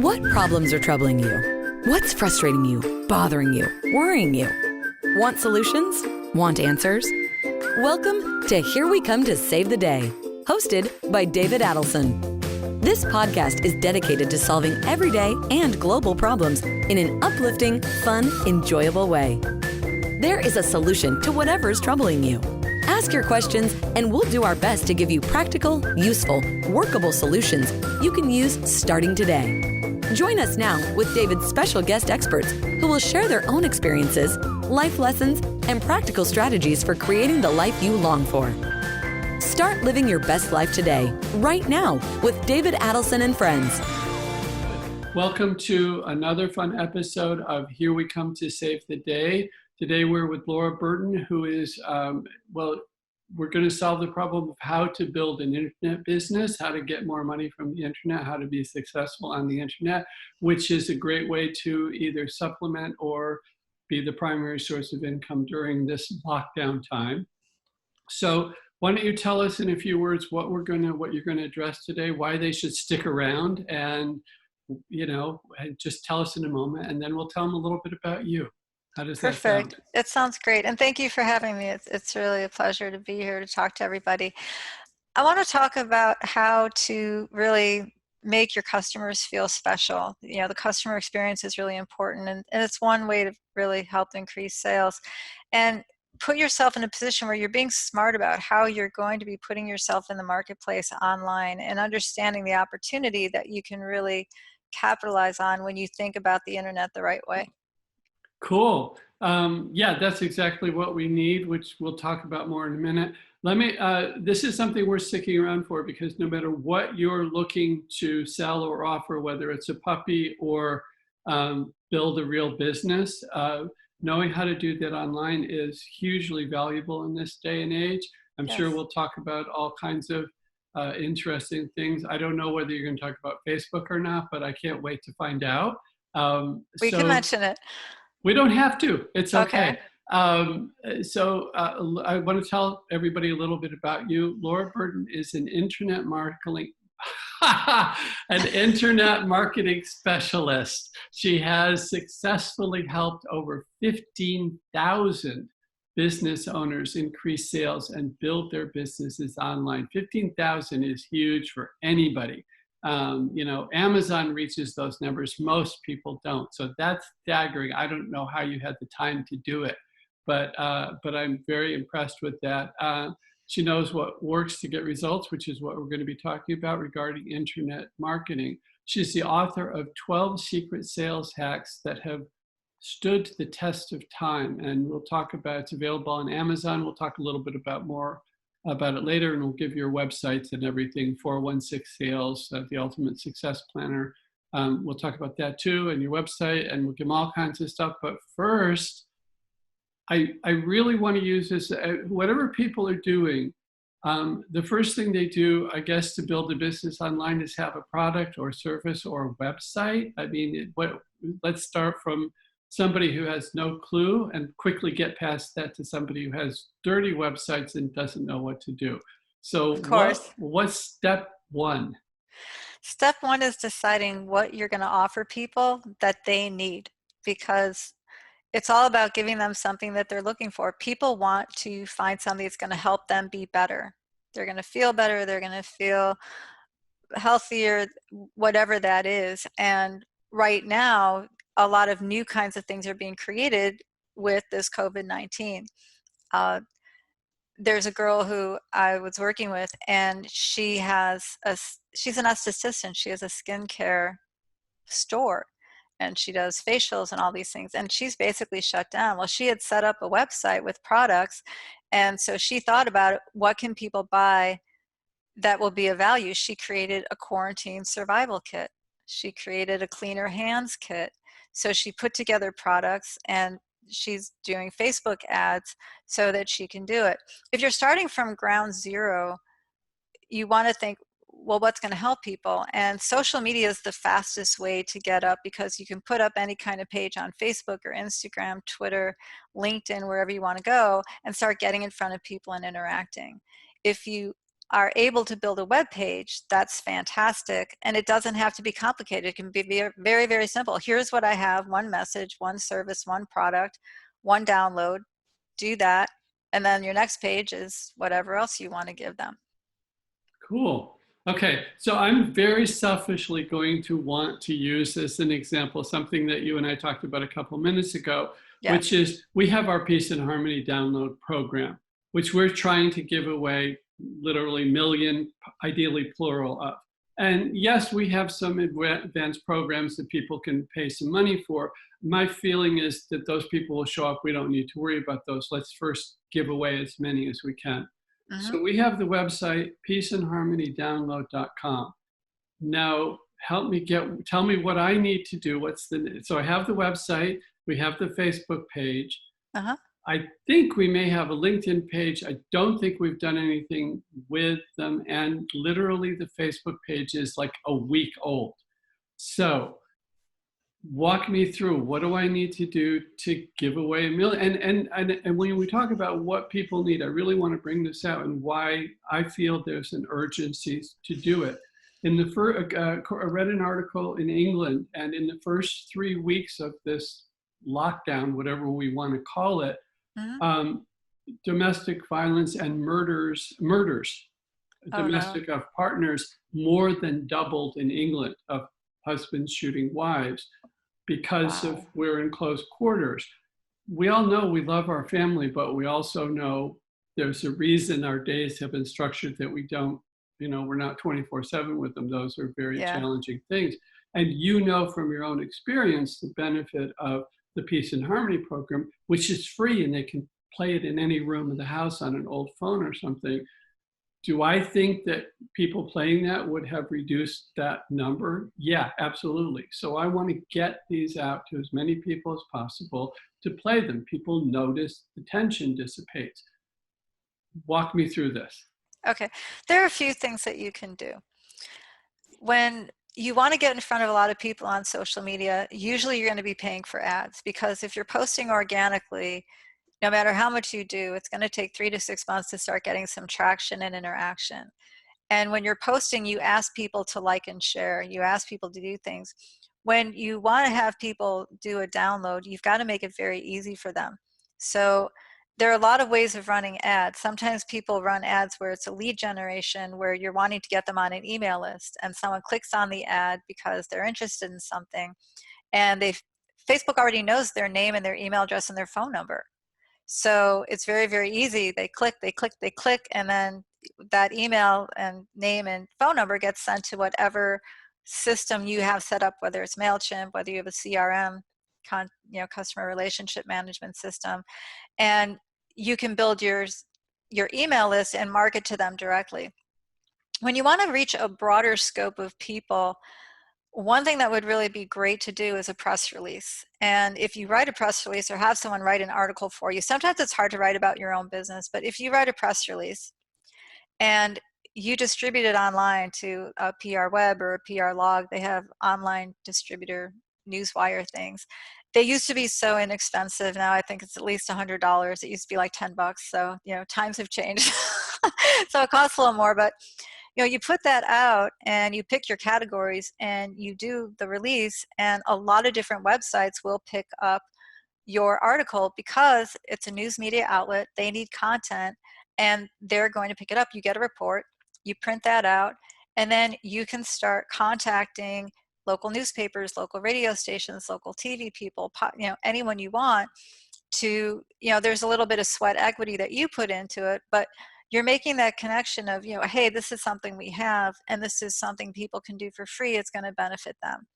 What problems are troubling you? What's frustrating you, bothering you, worrying you? Want solutions? Want answers? Welcome to Here We Come to Save the Day, hosted by David Adelson. This podcast is dedicated to solving everyday and global problems in an uplifting, fun, enjoyable way. There is a solution to whatever's troubling you. Ask your questions and we'll do our best to give you practical, useful, workable solutions you can use starting today. Join us now with David's special guest experts who will share their own experiences, life lessons, and practical strategies for creating the life you long for. Start living your best life today, right now, with David Adelson and friends. Welcome to another fun episode of Here We Come to Save the Day. Today we're with Laura Burton, who is, we're going to solve the problem of how to build an internet business, how to get more money from the internet, how to be successful on the internet, which is a great way to either supplement or be the primary source of income during this lockdown time. So why don't you tell us in a few words what you're going to address today, why they should stick around, and just tell us in a moment, and then we'll tell them a little bit about you. How does that sound? Perfect. It sounds great. And thank you for having me. It's really a pleasure to be here to talk to everybody. I want to talk about how to really make your customers feel special. You know, the customer experience is really important, and it's one way to really help increase sales. And put yourself in a position where you're being smart about how you're going to be putting yourself in the marketplace online and understanding the opportunity that you can really capitalize on when you think about the internet the right way. Cool. Yeah, that's exactly what we need, which we'll talk about more in a minute. This is something we're sticking around for because no matter what you're looking to sell or offer, whether it's a puppy or build a real business, knowing how to do that online is hugely valuable in this day and age. I'm sure we'll talk about all kinds of interesting things. I don't know whether you're going to talk about Facebook or not, but I can't wait to find out. We can mention it. We don't have to. It's okay. So I want to tell everybody a little bit about you. Laura Burton is an internet marketing specialist. She has successfully helped over 15,000 business owners increase sales and build their businesses online. 15,000 is huge for anybody. Amazon reaches those numbers. Most people don't. So that's staggering. I don't know how you had the time to do it, but I'm very impressed with that. She knows what works to get results, which is what we're going to be talking about regarding internet marketing. She's the author of 12 secret sales hacks that have stood the test of time. And we'll talk about, it's available on Amazon. We'll talk a little bit more about it later, and we'll give your websites and everything, 416 Sales, the Ultimate Success Planner. We'll talk about that too, and your website, and we'll give them all kinds of stuff. But first, I really want to use this, whatever people are doing, the first thing they do, I guess, to build a business online is have a product or service or a website. I mean, let's start from somebody who has no clue and quickly get past that to somebody who has dirty websites and doesn't know what to do. So what's step one? Step one is deciding what you're going to offer people that they need, because it's all about giving them something that they're looking for. People want to find something that's going to help them be better. They're going to feel better. They're going to feel healthier, whatever that is. And right now, a lot of new kinds of things are being created with this COVID-19. There's a girl who I was working with, and she's an esthetician. She has a skincare store, and she does facials and all these things. And she's basically shut down. Well, she had set up a website with products, and so she thought about it, what can people buy that will be of value? She created a quarantine survival kit. She created a cleaner hands kit. So she put together products, and she's doing Facebook ads so that she can do it. If you're starting from ground zero, you want to think, well, what's going to help people? And social media is the fastest way to get up, because you can put up any kind of page on Facebook or Instagram, Twitter, LinkedIn, wherever you want to go, and start getting in front of people and interacting. If you are able to build a web page, that's fantastic. And it doesn't have to be complicated. It can be very, very simple. Here's what I have: one message, one service, one product, one download. Do that. And then your next page is whatever else you want to give them. Cool. Okay, so I'm very selfishly going to want to use as an example something that you and I talked about a couple minutes ago, which Yes. is we have our Peace and Harmony download program, which we're trying to give away literally million, ideally plural of. And yes, we have some advanced programs that people can pay some money for. My feeling is that those people will show up. We don't need to worry about those. Let's first give away as many as we can. Mm-hmm. So we have the website, peaceandharmonydownload.com. Now, tell me what I need to do. So I have the website, we have the Facebook page. Uh-huh. I think we may have a LinkedIn page. I don't think we've done anything with them. And literally the Facebook page is like a week old. So walk me through, what do I need to do to give away a million? And when we talk about what people need, I really want to bring this out and why I feel there's an urgency to do it. In the I read an article in England, and in the first 3 weeks of this lockdown, whatever we want to call it, Mm-hmm. Domestic violence and murders, Oh, no. domestic of partners, more than doubled in England, of husbands shooting wives, because Wow. of we're in close quarters. We all know we love our family, but we also know there's a reason our days have been structured that we don't, we're not 24/7 with them. Those are very Yeah. challenging things. And you know from your own experience the benefit of the Peace and Harmony program, which is free and they can play it in any room of the house on an old phone or something. Do I think that people playing that would have reduced that number? Yeah, absolutely. So I want to get these out to as many people as possible to play them. People notice, the tension dissipates. Walk me through this. Okay. There are a few things that you can do. When you want to get in front of a lot of people on social media, usually you're going to be paying for ads, because if you're posting organically, no matter how much you do, it's going to take 3 to 6 months to start getting some traction and interaction. And when you're posting, you ask people to like and share. You ask people to do things. When you want to have people do a download, you've got to make it very easy for them. So there are a lot of ways of running ads. Sometimes people run ads where it's a lead generation, where you're wanting to get them on an email list, and someone clicks on the ad because they're interested in something, and Facebook already knows their name and their email address and their phone number. So it's very, very easy. They click, and then that email and name and phone number gets sent to whatever system you have set up, whether it's MailChimp, whether you have a CRM, customer relationship management system, and you can build your email list and market to them directly. When you want to reach a broader scope of people, one thing that would really be great to do is a press release. And if you write a press release or have someone write an article for you, sometimes it's hard to write about your own business, but if you write a press release and you distribute it online to a PR Web or a PR Log, they have online distributor newswire things. They used to be so inexpensive. Now I think it's at least $100. It used to be like $10. So, times have changed. So it costs a little more, but you put that out and you pick your categories and you do the release, and a lot of different websites will pick up your article because it's a news media outlet. They need content and they're going to pick it up. You get a report, you print that out, and then you can start contacting local newspapers, local radio stations, local TV people, anyone you want to, there's a little bit of sweat equity that you put into it, but you're making that connection of, hey, this is something we have, and this is something people can do for free. It's going to benefit them.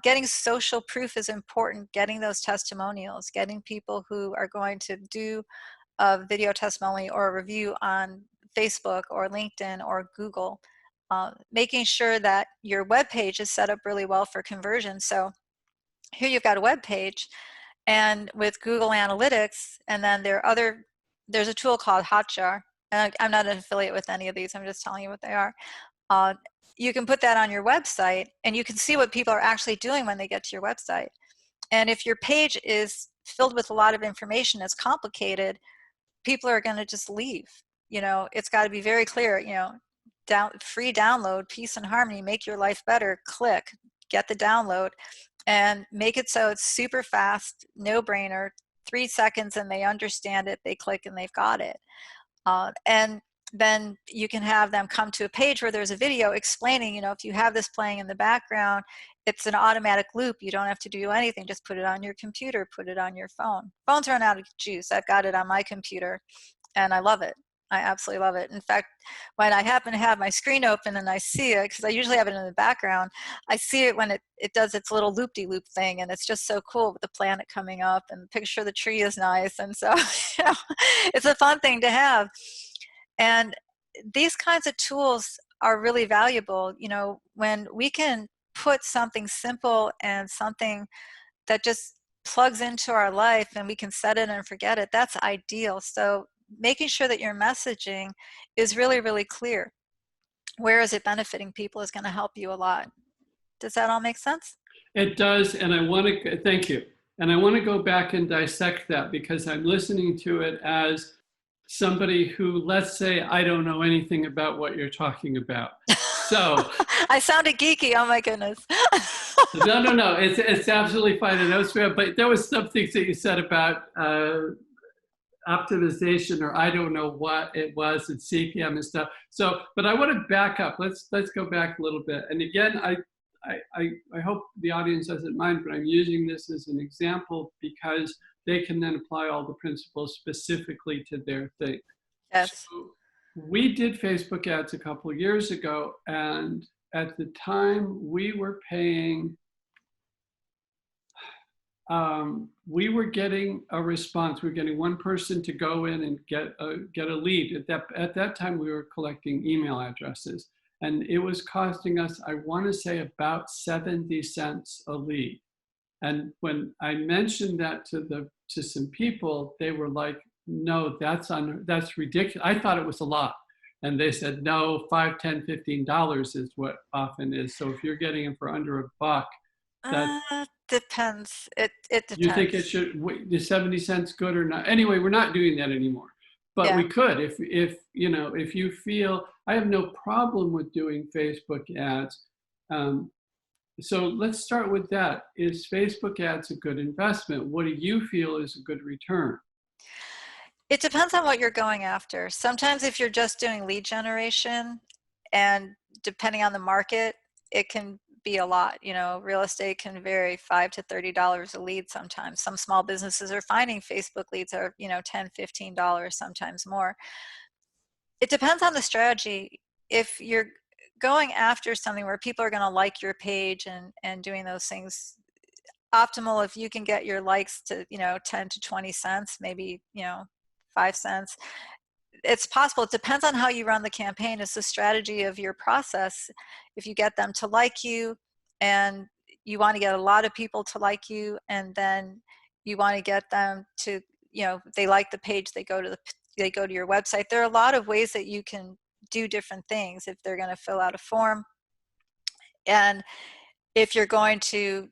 Getting social proof is important. Getting those testimonials, getting people who are going to do a video testimony or a review on Facebook or LinkedIn or Google. Making sure that your web page is set up really well for conversion. So here you've got a web page, and with Google Analytics, and then there's a tool called Hotjar. And I'm not an affiliate with any of these. I'm just telling you what they are. You can put that on your website, and you can see what people are actually doing when they get to your website. And if your page is filled with a lot of information that's complicated, people are going to just leave. it's got to be very clear, free download, peace and harmony, make your life better, click, get the download, and make it so it's super fast, no brainer, 3 seconds, and they understand it, they click and they've got it. And then you can have them come to a page where there's a video explaining, if you have this playing in the background, it's an automatic loop. You don't have to do anything. Just put it on your computer, put it on your phone. Phones run out of juice. I've got it on my computer and I love it. I absolutely love it. In fact, when I happen to have my screen open and I see it, because I usually have it in the background, I see it when it does its little loop-de-loop thing, and it's just so cool with the planet coming up, and the picture of the tree is nice, and so it's a fun thing to have. And these kinds of tools are really valuable, when we can put something simple and something that just plugs into our life and we can set it and forget it, that's ideal. So making sure that your messaging is really, really clear. Where is it benefiting people is going to help you a lot. Does that all make sense? It does, and I want to, thank you. And I want to go back and dissect that, because I'm listening to it as somebody who, let's say, I don't know anything about what you're talking about. So I sounded geeky. Oh my goodness. No. It's absolutely fine. And was fair, but there was some things that you said about optimization, or I don't know what it was, and CPM and stuff. So, but I want to back up. Let's go back a little bit. And again, I hope the audience doesn't mind, but I'm using this as an example because they can then apply all the principles specifically to their thing. Yes. So we did Facebook ads a couple of years ago, and at the time we were paying, we were getting a response. We were getting one person to go in and get a lead. At that time, we were collecting email addresses, and it was costing us, I want to say, about 70 cents a lead. And when I mentioned that to some people, they were like, "No, that's ridiculous." I thought it was a lot, and they said, "No, $5, $10, $15 is what often is. So if you're getting them for under $1, that depends. It depends. You think it should? Is 70 cents good or not? Anyway, we're not doing that anymore. But we could, if you feel, I have no problem with doing Facebook ads. So let's start with that. Is Facebook ads a good investment? What do you feel is a good return? It depends on what you're going after. Sometimes if you're just doing lead generation, and depending on the market, it can be a lot. Real estate can vary $5 to $30 a lead sometimes. Some small businesses are finding Facebook leads are, $10, $15, sometimes more. It depends on the strategy. If you're going after something where people are going to like your page and doing those things, optimal if you can get your likes to 10 to 20 cents, maybe 5 cents. It's possible. It depends on how you run the campaign. It's the strategy of your process. If you get them to like you, and you want to get a lot of people to like you, and then you want to get them to, if they like the page, they go to your website. There are a lot of ways that you can do different things. If they're going to fill out a form, and if you're going to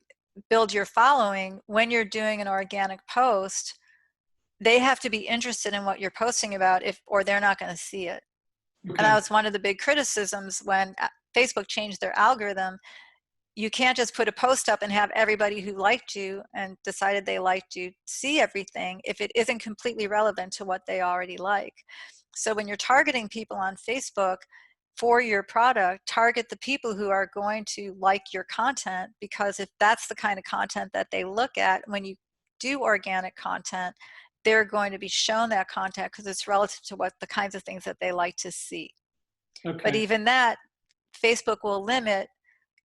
build your following, when you're doing an organic post, they have to be interested in what you're posting about, or they're not going to see it. Okay. And that was one of the big criticisms when Facebook changed their algorithm. You can't just put a post up and have everybody who liked you and decided they liked you see everything if it isn't completely relevant to what they already like. So when you're targeting people on Facebook for your product, target the people who are going to like your content, because if that's the kind of content that they look at when you do organic content, they're going to be shown that content because it's relative to what the kinds of things that they like to see. Okay. But even that, Facebook will limit.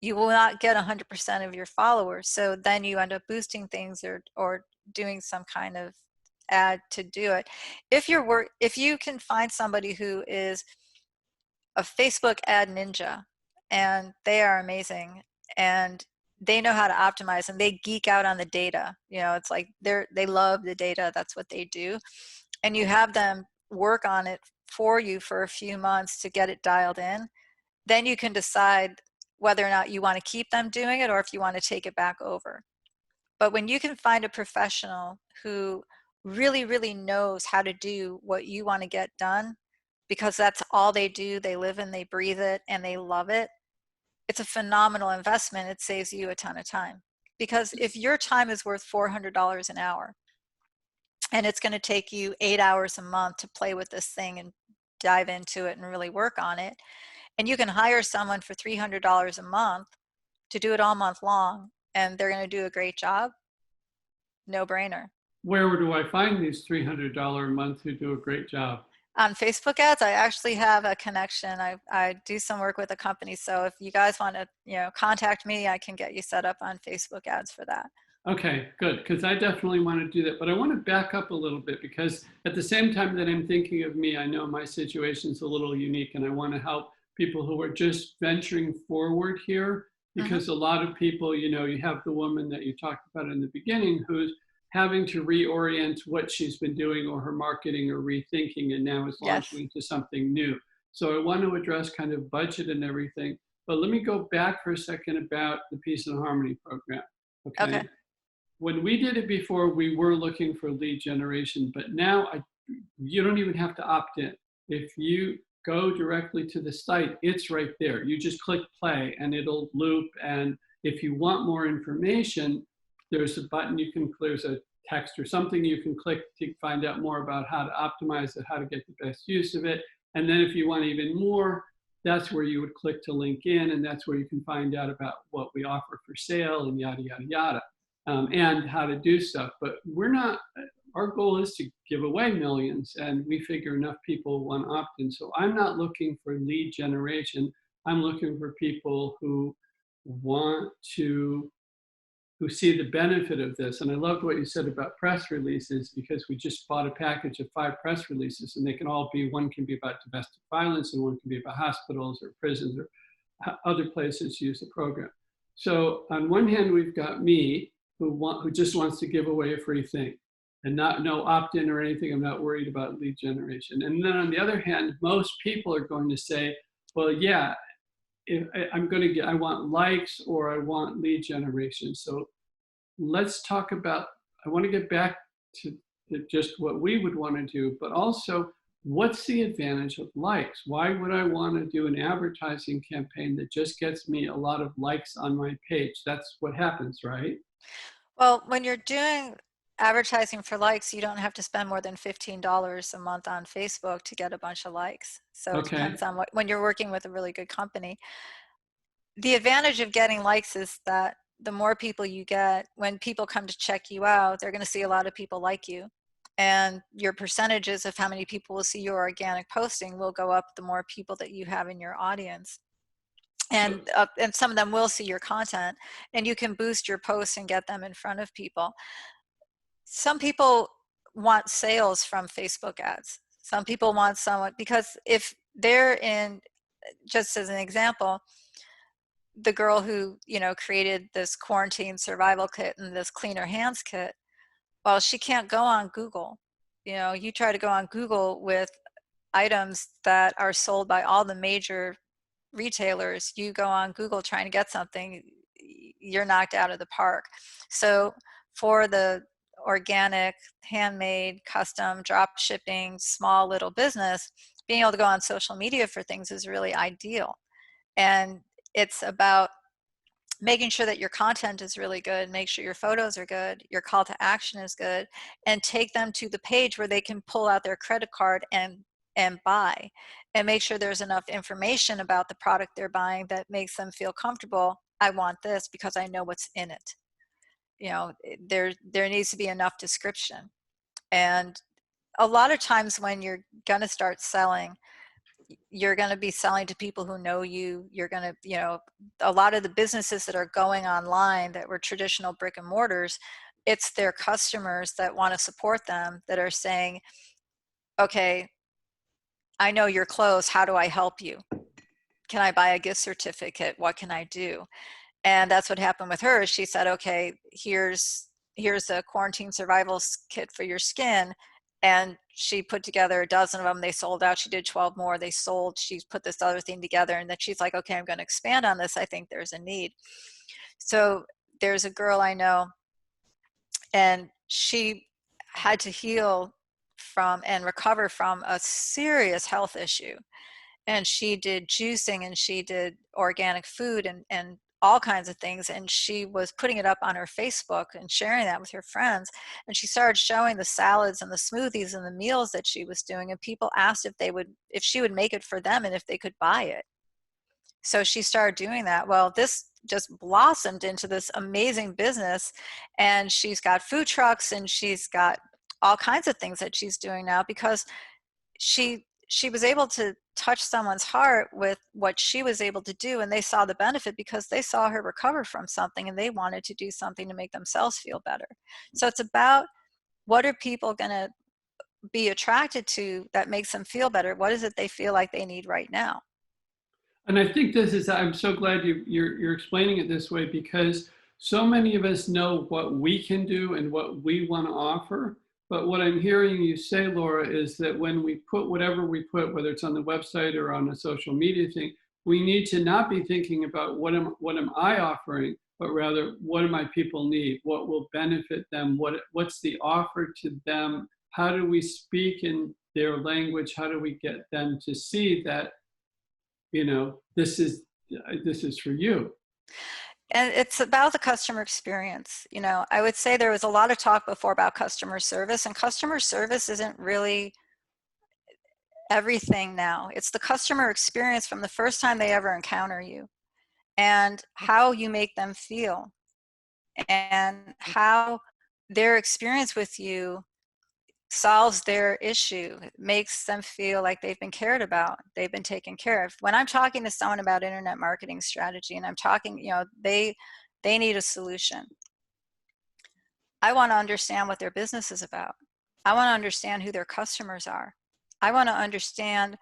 You will not get 100% of your followers. So then you end up boosting things or doing some kind of ad to do it. If you can find somebody who is a Facebook ad ninja, and they are amazing, and they know how to optimize, and they geek out on the data. It's like they love the data. That's what they do. And you have them work on it for you for a few months to get it dialed in. Then you can decide whether or not you want to keep them doing it or if you want to take it back over. But when you can find a professional who really, really knows how to do what you want to get done, because that's all they do. They live and they breathe it and they love it. It's a phenomenal investment. It saves you a ton of time. Because if your time is worth $400 an hour and it's going to take you 8 hours a month to play with this thing and dive into it and really work on it, and you can hire someone for $300 a month to do it all month long, and they're going to do a great job, no brainer. Where do I find these $300 a month who do a great job? On Facebook ads, I actually have a connection. I do some work with a company. So if you guys want to, contact me, I can get you set up on Facebook ads for that. Okay, good, because I definitely want to do that. But I want to back up a little bit, because at the same time that I'm thinking of me, I know my situation's a little unique, and I want to help people who are just venturing forward here, because a lot of people, you have the woman that you talked about in the beginning who's having to reorient what she's been doing, or her marketing, or rethinking, and now is launching into something new. So I want to address kind of budget and everything. But let me go back for a second about the Peace and Harmony program. Okay. When we did it before, we were looking for lead generation, but now you don't even have to opt in. If you go directly to the site, it's right there. You just click play and it'll loop. And if you want more information, there's a button you can, there's a text or something you can click to find out more about how to optimize it, how to get the best use of it. And then if you want even more, that's where you would click to link in, and that's where you can find out about what we offer for sale and yada, yada, yada, and how to do stuff. But our goal is to give away millions, and we figure enough people want opt-in. So I'm not looking for lead generation. I'm looking for people who who see the benefit of this. And I loved what you said about press releases, because we just bought a package of 5 press releases, and they can all be, one can be about domestic violence, and one can be about hospitals or prisons or other places use the program. So on one hand, we've got me who just wants to give away a free thing, and no opt-in or anything. I'm not worried about lead generation. And then on the other hand, most people are going to say, well, yeah, if I want likes or I want lead generation. So let's talk about, I want to get back to just what we would want to do, but also what's the advantage of likes? Why would I want to do an advertising campaign that just gets me a lot of likes on my page? That's what happens, right? Well, when you're doing advertising for likes, you don't have to spend more than $15 a month on Facebook to get a bunch of likes. So it depends on when you're working with a really good company. The advantage of getting likes is that the more people you get, when people come to check you out, they're going to see a lot of people like you. And your percentages of how many people will see your organic posting will go up the more people that you have in your audience. And some of them will see your content, and you can boost your posts and get them in front of people. Some people want sales from Facebook ads. Some people want someone, because if they're in, just as an example, the girl who, created this quarantine survival kit and this cleaner hands kit, well, she can't go on Google. You try to go on Google with items that are sold by all the major retailers, you go on Google trying to get something, you're knocked out of the park. So for the organic, handmade, custom, drop shipping, small little business, being able to go on social media for things is really ideal. And it's about making sure that your content is really good, make sure your photos are good, your call to action is good, and take them to the page where they can pull out their credit card and buy, and make sure there's enough information about the product they're buying that makes them feel comfortable. I want this because I know what's in it. There needs to be enough description. And a lot of times when you're going to start selling, you're going to be selling to people who know you. You're going to, a lot of the businesses that are going online that were traditional brick and mortars, it's their customers that want to support them that are saying, okay, I know you're closed. How do I help you? Can I buy a gift certificate? What can I do? And that's what happened with her. She said, okay, here's a quarantine survival kit for your skin. And she put together a dozen of them. They sold out. She did 12 more. They sold. She's put this other thing together. And then she's like, okay, I'm going to expand on this. I think there's a need. So there's a girl I know, and she had to heal from and recover from a serious health issue. And she did juicing, and she did organic food, and all kinds of things. And she was putting it up on her Facebook and sharing that with her friends. And she started showing the salads and the smoothies and the meals that she was doing. And people asked if she would make it for them and if they could buy it. So she started doing that. Well, this just blossomed into this amazing business. And she's got food trucks, and she's got all kinds of things that she's doing now, because she was able to touch someone's heart with what she was able to do, and they saw the benefit because they saw her recover from something, and they wanted to do something to make themselves feel better. So it's about, what are people going to be attracted to that makes them feel better? What is it they feel like they need right now? And I think I'm so glad you're explaining it this way, because so many of us know what we can do and what we want to offer. But what I'm hearing you say, Laura, is that when we put whatever we put, whether it's on the website or on a social media thing, we need to not be thinking about what am I offering, but rather, what do my people need? What will benefit them? What's the offer to them? How do we speak in their language? How do we get them to see that, this is for you? And it's about the customer experience. I would say there was a lot of talk before about customer service, and customer service isn't really everything now. It's the customer experience from the first time they ever encounter you, and how you make them feel, and how their experience with you solves their issue. It makes them feel like they've been cared about, they've been taken care of. When I'm talking to someone about internet marketing strategy, and I'm talking, they need a solution, I want to understand what their business is about. I want to understand who their customers are. I want to understand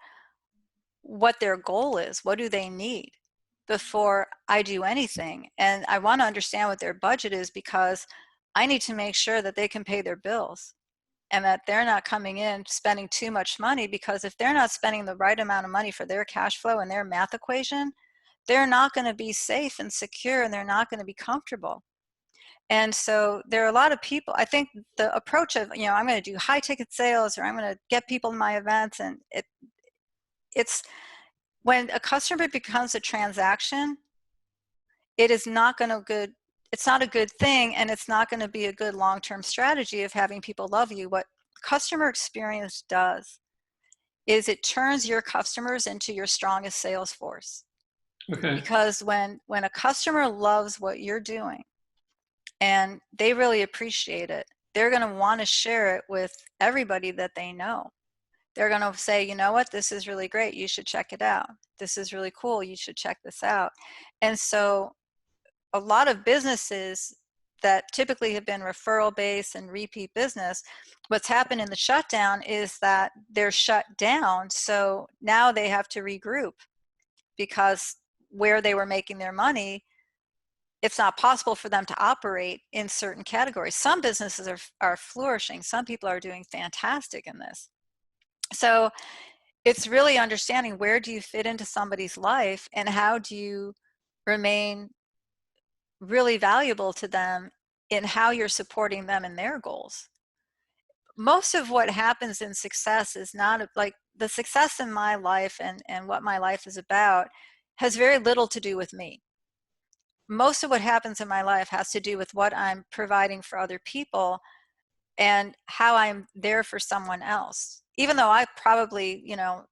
what their goal is. What do they need before I do anything? And I want to understand what their budget is, because I need to make sure that they can pay their bills, and that they're not coming in spending too much money, because if they're not spending the right amount of money for their cash flow and their math equation, they're not going to be safe and secure, and they're not going to be comfortable. And so there are a lot of people, I think the approach of, I'm going to do high ticket sales, or I'm going to get people in my events, and it's when a customer becomes a transaction, it is not going to good. It's not a good thing, and it's not going to be a good long-term strategy of having people love you. What customer experience does is it turns your customers into your strongest sales force. Okay. Because when a customer loves what you're doing and they really appreciate it, they're going to want to share it with everybody that they know. They're going to say, you know what, this is really great, you should check it out. This is really cool, you should check this out. And so a lot of businesses that typically have been referral based and repeat business, what's happened in the shutdown is that they're shut down. So now they have to regroup, because where they were making their money, it's not possible for them to operate in certain categories. Some businesses are flourishing. Some people are doing fantastic in this. So it's really understanding, where do you fit into somebody's life, and how do you remain really valuable to them in how you're supporting them in their goals. Most of what happens in success is not like the success in my life, and what my life is about has very little to do with me. Most of what happens in my life has to do with what I'm providing for other people and how I'm there for someone else. Even though I probably,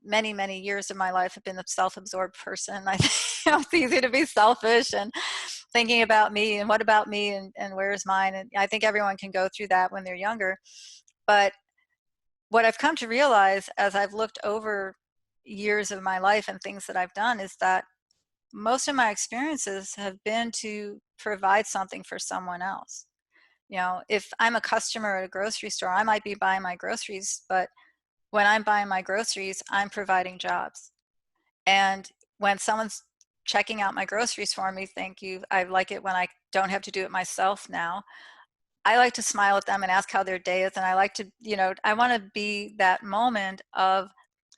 many, many years of my life have been a self-absorbed person, I think it's easy to be selfish and thinking about me and what about me and where's mine. And I think everyone can go through that when they're younger. But what I've come to realize as I've looked over years of my life and things that I've done is that most of my experiences have been to provide something for someone else. If I'm a customer at a grocery store, I might be buying my groceries, but when I'm buying my groceries, I'm providing jobs. And when someone's checking out my groceries for me, thank you, I like it when I don't have to do it myself now. I like to smile at them and ask how their day is. And I like to, I want to be that moment of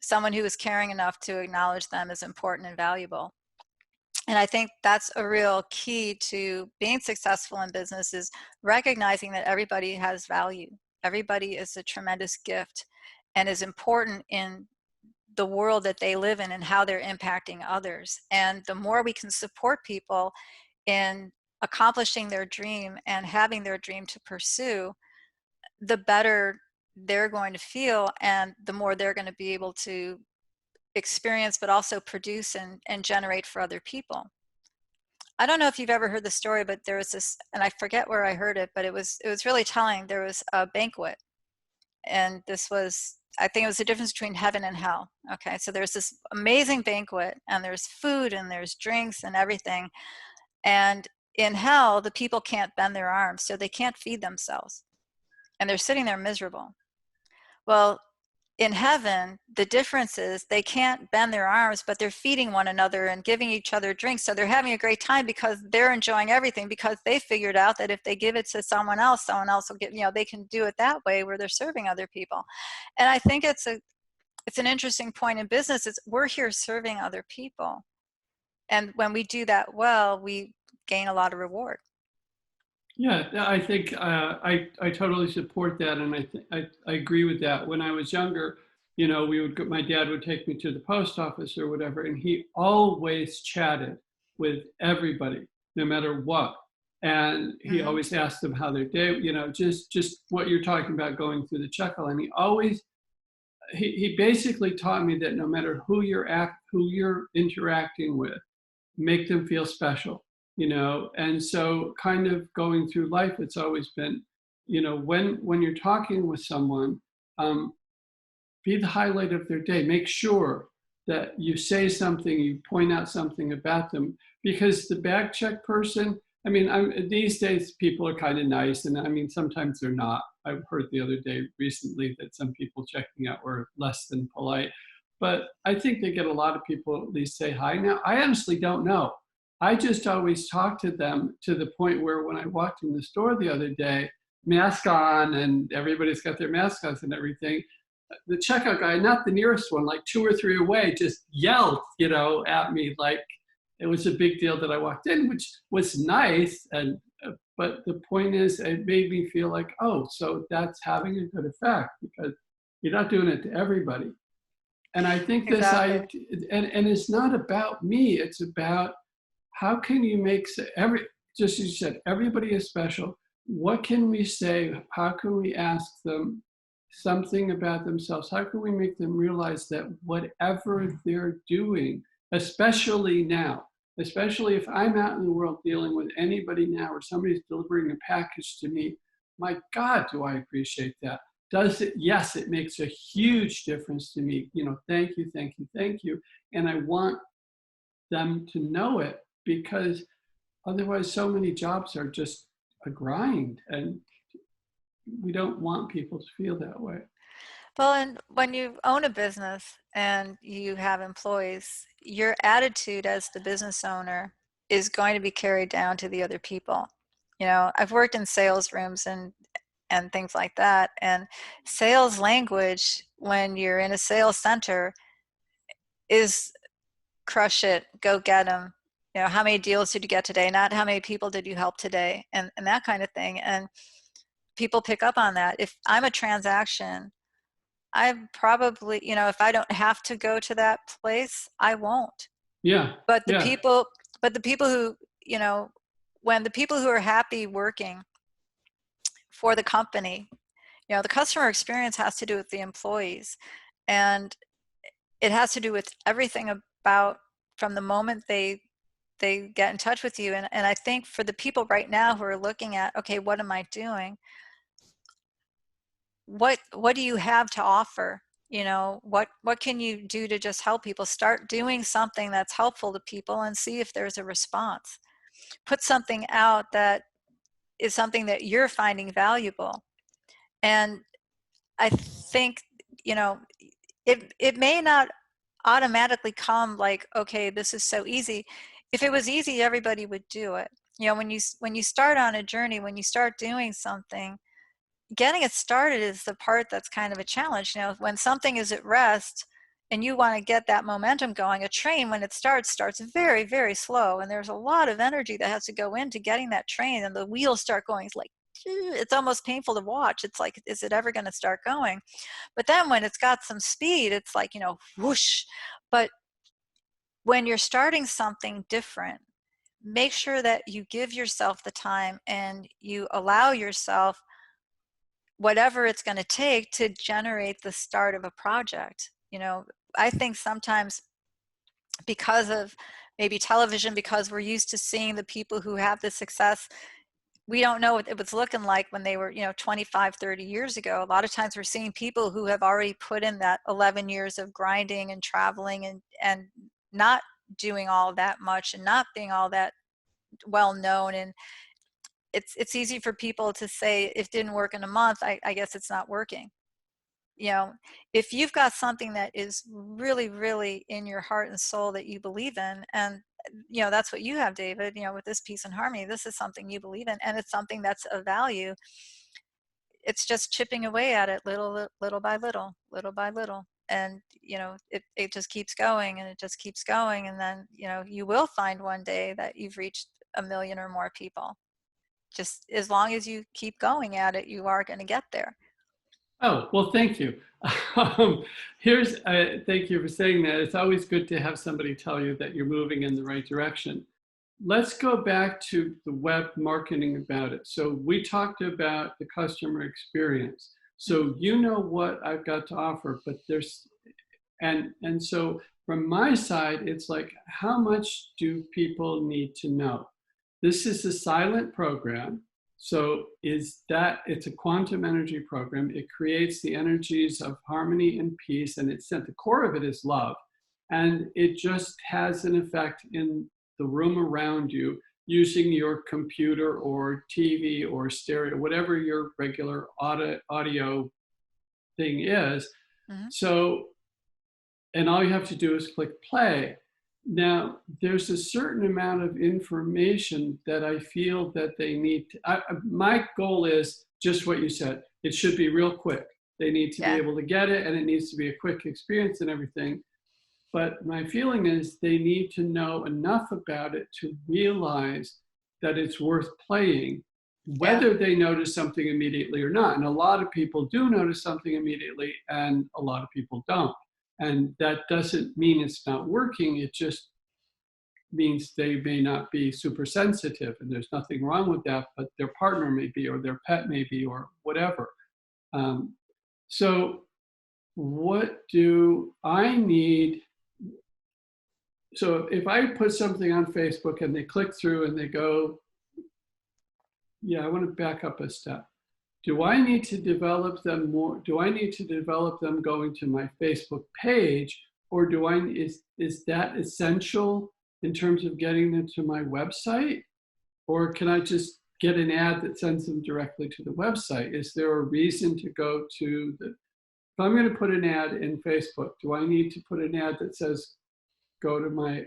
someone who is caring enough to acknowledge them as important and valuable. And I think that's a real key to being successful in business, is recognizing that everybody has value. Everybody is a tremendous gift. and is important in the world that they live in and how they're impacting others. And the more we can support people in accomplishing their dream and having their dream to pursue, the better they're going to feel, and the more they're going to be able to experience, but also produce and generate for other people. I don't know if you've ever heard the story, but there was this, and I forget where I heard it, but it was really telling. There was a banquet, and this was, I think it was the difference between heaven and hell. Okay, so there's this amazing banquet, and there's food, and there's drinks, and everything. And in hell, the people can't bend their arms, so they can't feed themselves, and they're sitting there miserable. Well, in heaven, the difference is they can't bend their arms, but they're feeding one another and giving each other drinks. So they're having a great time because they're enjoying everything, because they figured out that if they give it to someone else will get, they can do it that way where they're serving other people. And I think it's an interesting point in business. We're here serving other people. And when we do that well, we gain a lot of reward. Yeah, I think I totally support that, and I agree with that. When I was younger, my dad would take me to the post office or whatever, and he always chatted with everybody, no matter what. And he always asked them how their day, just what you're talking about, going through the checklist. And he basically taught me that no matter who you're interacting with, make them feel special. And so kind of going through life, it's always been, when you're talking with someone, be the highlight of their day. Make sure that you say something, you point out something about them, because the back check person, these days people are kind of nice, and sometimes they're not. I heard the other day recently that some people checking out were less than polite, but I think they get a lot of people at least say hi. Now, I honestly don't know. I just always talk to them to the point where when I walked in the store the other day, mask on, and everybody's got their masks on and everything, the checkout guy, not the nearest one, like 2 or 3 away, just yelled, at me like it was a big deal that I walked in, which was nice. But the point is, it made me feel like, oh, so that's having a good effect, because you're not doing it to everybody. And I think Exactly. and it's not about me, it's about, how can you make just as you said, everybody is special. What can we say? How can we ask them something about themselves? How can we make them realize that whatever they're doing, especially now, especially if I'm out in the world dealing with anybody now, or somebody's delivering a package to me, my God, do I appreciate that. Does it? Yes, it makes a huge difference to me. Thank you, thank you, thank you. And I want them to know it, because otherwise so many jobs are just a grind, and we don't want people to feel that way. Well, and when you own a business and you have employees, your attitude as the business owner is going to be carried down to the other people. I've worked in sales rooms and things like that, and sales language when you're in a sales center is crush it, go get them. How many deals did you get today? Not how many people did you help today, and that kind of thing. And people pick up on that. If I'm a transaction, I probably, if I don't have to go to that place, I won't. Yeah. But the Yeah. people who, when the people who are happy working for the company, the customer experience has to do with the employees, and it has to do with everything about from the moment they get in touch with you. And I think for the people right now who are looking at, okay, what am I doing? What do you have to offer? What can you do to just help people? Start doing something that's helpful to people and see if there's a response. Put something out that is something that you're finding valuable. And I think, it may not automatically come like, okay, this is so easy. If it was easy, everybody would do it. When you start on a journey, when you start doing something, getting it started is the part that's kind of a challenge. When something is at rest and you want to get that momentum going, a train, when it starts very, very slow. And there's a lot of energy that has to go into getting that train, and the wheels start going like it's almost painful to watch. It's like, is it ever going to start going? But then when it's got some speed, it's like, whoosh. But when you're starting something different, make sure that you give yourself the time and you allow yourself whatever it's going to take to generate the start of a project. I think sometimes because of maybe television, because we're used to seeing the people who have the success, we don't know what it was looking like when they were 25, 30 years ago. A lot of times we're seeing people who have already put in that 11 years of grinding and traveling and not doing all that much and not being all that well known. And it's easy for people to say, if it didn't work in a month, I guess it's not working. If you've got something that is really, really in your heart and soul that you believe in, and that's what you have, David, with this peace and harmony, this is something you believe in, and it's something that's of value. It's just chipping away at it little by little, little by little. And, it just keeps going and it just keeps going. And then, you will find one day that you've reached 1 million or more people. Just as long as you keep going at it, you are going to get there. Oh, well, thank you. Thank you for saying that. It's always good to have somebody tell you that you're moving in the right direction. Let's go back to the web marketing about it. So we talked about the customer experience. So what I've got to offer, but and so from my side, it's like, how much do people need to know? This is a silent program. So it's a quantum energy program. It creates the energies of harmony and peace, and the core of it is love. And it just has an effect in the room around you using your computer or TV or stereo, whatever your regular audio thing is. Mm-hmm. So, and all you have to do is click play. Now, there's a certain amount of information that I feel that they need to, my goal is just what you said. It should be real quick. They need to be able to get it, and it needs to be a quick experience and everything. But my feeling is they need to know enough about it to realize that it's worth playing, whether they notice something immediately or not. And a lot of people do notice something immediately, and a lot of people don't. And that doesn't mean it's not working. It just means they may not be super sensitive, and there's nothing wrong with that, but their partner may be, or their pet may be, or whatever. So what do I need? So if I put something on Facebook and they click through and they go, I want to back up a step. Do I need to develop them more? Do I need to develop them going to my Facebook page, or is that essential in terms of getting them to my website? Or can I just get an ad that sends them directly to the website? Is there a reason to go to if I'm going to put an ad in Facebook, do I need to put an ad that says, go to my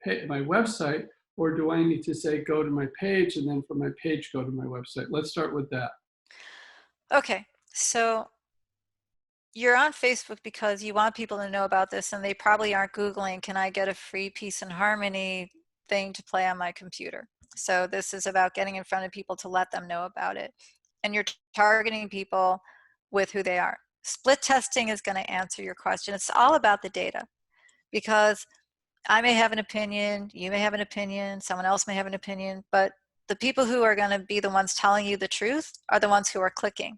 website, or do I need to say, go to my page, and then from my page, go to my website? Let's start with that. Okay, so you're on Facebook because you want people to know about this, and they probably aren't Googling, can I get a free peace and harmony thing to play on my computer? So this is about getting in front of people to let them know about it. And you're targeting people with who they are. Split testing is going to answer your question. It's all about the data, because I may have an opinion, you may have an opinion, someone else may have an opinion, but the people who are going to be the ones telling you the truth are the ones who are clicking.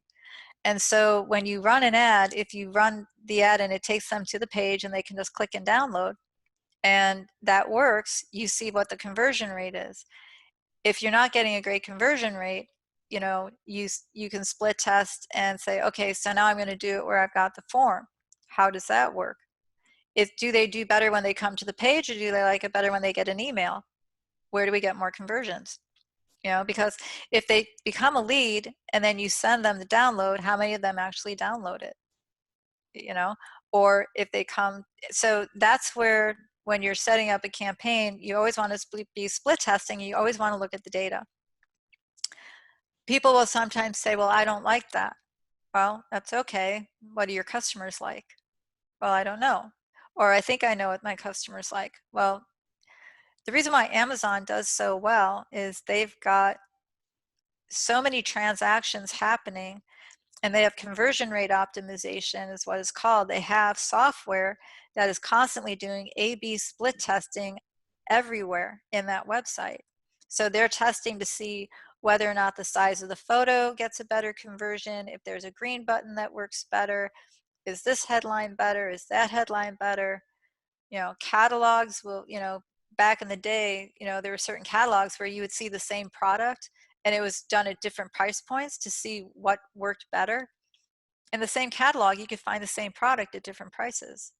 And so when you run an ad, if you run the ad and it takes them to the page and they can just click and download, and that works, you see what the conversion rate is. If you're not getting a great conversion rate, you can split test and say, okay, so now I'm going to do it where I've got the form. How does that work? Do they do better when they come to the page, or do they like it better when they get an email? Where do we get more conversions? Because if they become a lead and then you send them the download, how many of them actually download it? Or if they come, so that's where, when you're setting up a campaign, you always want to be split testing. You always want to look at the data. People will sometimes say, well, I don't like that. Well, that's okay. What do your customers like? Well, I don't know. Or I think I know what my customers like. Well, the reason why Amazon does so well is they've got so many transactions happening, and they have conversion rate optimization is what it's called. They have software that is constantly doing A/B split testing everywhere in that website. So they're testing to see whether or not the size of the photo gets a better conversion, if there's a green button that works better, is this headline better, is that headline better. Catalogs will, back in the day, there were certain catalogs where you would see the same product and it was done at different price points to see what worked better. In the same catalog, you could find the same product at different prices.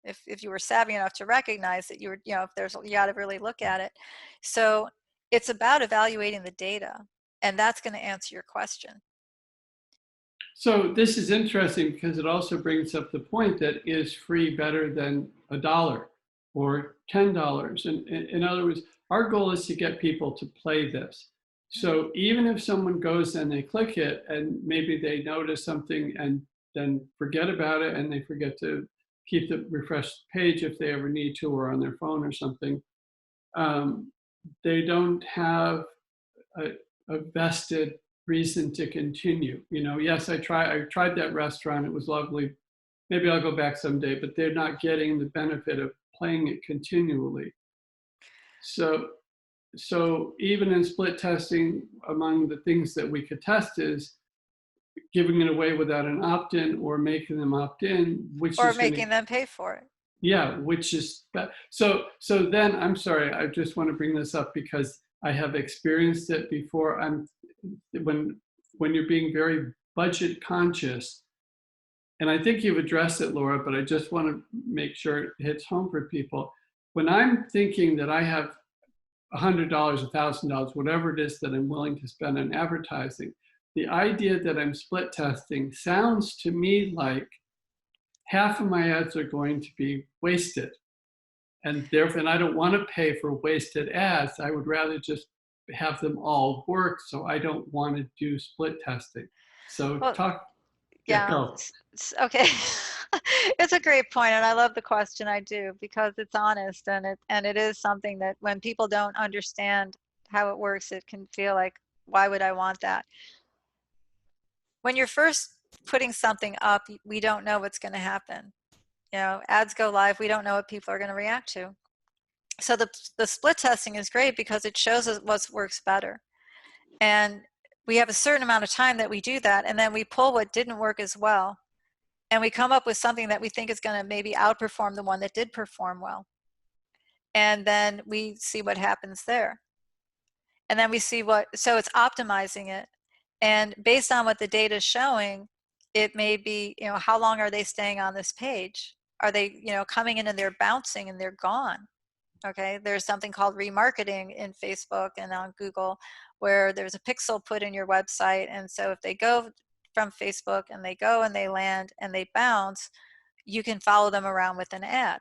If you were savvy enough to recognize that you got to really look at it. So it's about evaluating the data, and that's going to answer your question. So this is interesting because it also brings up the point that is free better than $1 or $10? And in other words, our goal is to get people to play this. So even if someone goes and they click it and maybe they notice something and then forget about it and they forget to keep the refreshed page if they ever need to, or on their phone or something, they don't have a vested reason to continue. Yes, I tried that restaurant, it was lovely, maybe I'll go back someday, but they're not getting the benefit of playing it continually. So even in split testing, among the things that we could test is giving it away without an opt-in or making them opt in, or making them pay for it. Yeah, which is so then I'm sorry, I just want to bring this up because I have experienced it before. When you're being very budget conscious, and I think you've addressed it, Laura, but I just want to make sure it hits home for people. When I'm thinking that I have $100, $1,000, whatever it is that I'm willing to spend on advertising, the idea that I'm split testing sounds to me like half of my ads are going to be wasted. And therefore, I don't want to pay for wasted ads. I would rather just have them all work. So I don't want to do split testing. So go. Okay. It's a great point, and I love the question. I do, because it's honest, and it is something that when people don't understand how it works, it can feel like, why would I want that? When you're first putting something up, we don't know what's going to happen. Ads go live, we don't know what people are going to react to. So the split testing is great because it shows us what works better. And we have a certain amount of time that we do that, and then we pull what didn't work as well, and we come up with something that we think is going to maybe outperform the one that did perform well. And then we see what happens there. And then we see so it's optimizing it. And based on what the data is showing, it may be, how long are they staying on this page? Are they, coming in and they're bouncing and they're gone? Okay, there's something called remarketing in Facebook and on Google, where there's a pixel put in your website. And so if they go from Facebook and they go and they land and they bounce, you can follow them around with an ad.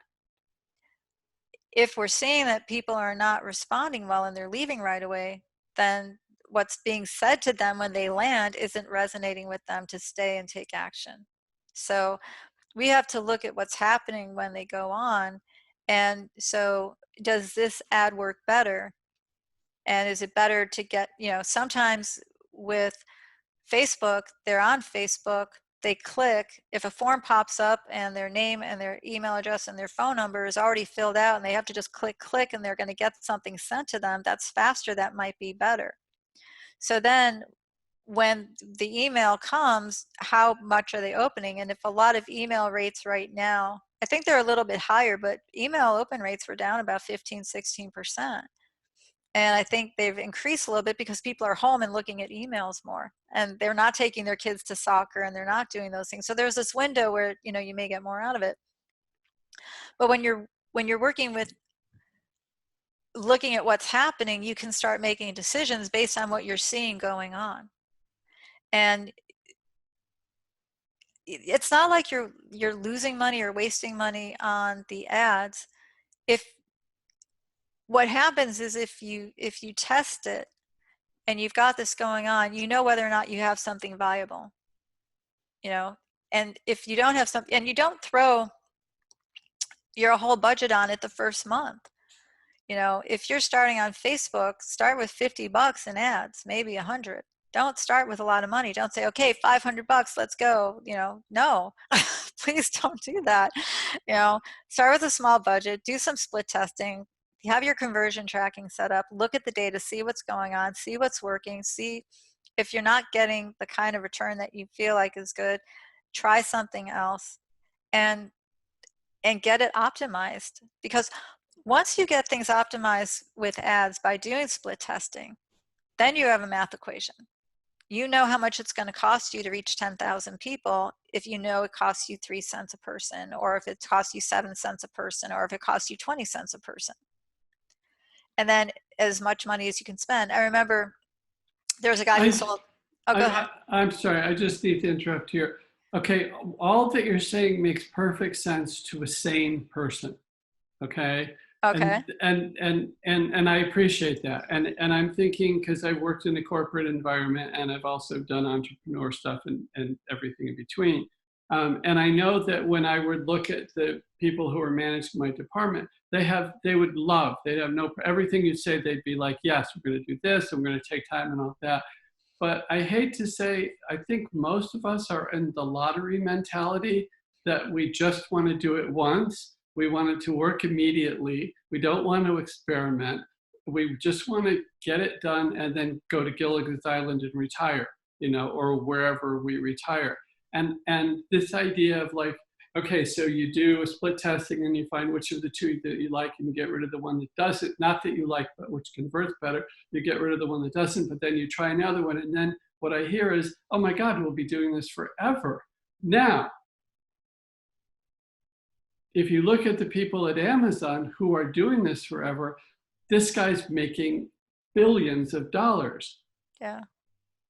If we're seeing that people are not responding well and they're leaving right away, then what's being said to them when they land isn't resonating with them to stay and take action. So we have to look at what's happening when they go on. And so does this ad work better? And is it better to get, sometimes with Facebook, they're on Facebook, they click, if a form pops up and their name and their email address and their phone number is already filled out and they have to just click, and they're going to get something sent to them, that's faster, that might be better. So then when the email comes, how much are they opening? And if a lot of email rates right now, I think they're a little bit higher, but email open rates were down about 15-16%. And I think they've increased a little bit because people are home and looking at emails more, and they're not taking their kids to soccer and they're not doing those things. So there's this window where, you may get more out of it. But when you're working with looking at what's happening, you can start making decisions based on what you're seeing going on. And it's not like you're losing money or wasting money on the ads. What happens is if you test it and you've got this going on, whether or not you have something viable, and if you don't have something, and you don't throw your whole budget on it the first month. If you're starting on Facebook, start with $50 in ads, maybe 100. Don't start with a lot of money. Don't say, okay, $500, let's go. No, please don't do that. Start with a small budget, do some split testing, have your conversion tracking set up, look at the data, see what's going on, see what's working, see if you're not getting the kind of return that you feel like is good, try something else and get it optimized. Because once you get things optimized with ads by doing split testing, then you have a math equation. You know how much it's going to cost you to reach 10,000 people if you know it costs you 3 cents a person, or if it costs you 7 cents a person, or if it costs you 20 cents a person. And then as much money as you can spend. I remember there was a guy who sold. Oh, go ahead. I'm sorry, I just need to interrupt here. Okay, all that you're saying makes perfect sense to a sane person. Okay. Okay. And I appreciate that. And I'm thinking, because I worked in a corporate environment and I've also done entrepreneur stuff and everything in between. And I know that when I would look at the people who are managing my department, they'd have everything you say, they'd be like, yes, we're going to do this, and we're going to take time and all that. But I hate to say, I think most of us are in the lottery mentality that we just want to do it once. We want it to work immediately. We don't want to experiment. We just want to get it done and then go to Gilligan's Island and retire, or wherever we retire. And this idea of like, okay, so you do a split testing and you find which of the two that you like and you get rid of the one that doesn't, not that you like, but which converts better. You get rid of the one that doesn't, but then you try another one. And then what I hear is, oh my God, we'll be doing this forever. Now, if you look at the people at Amazon who are doing this forever, this guy's making billions of dollars. Yeah.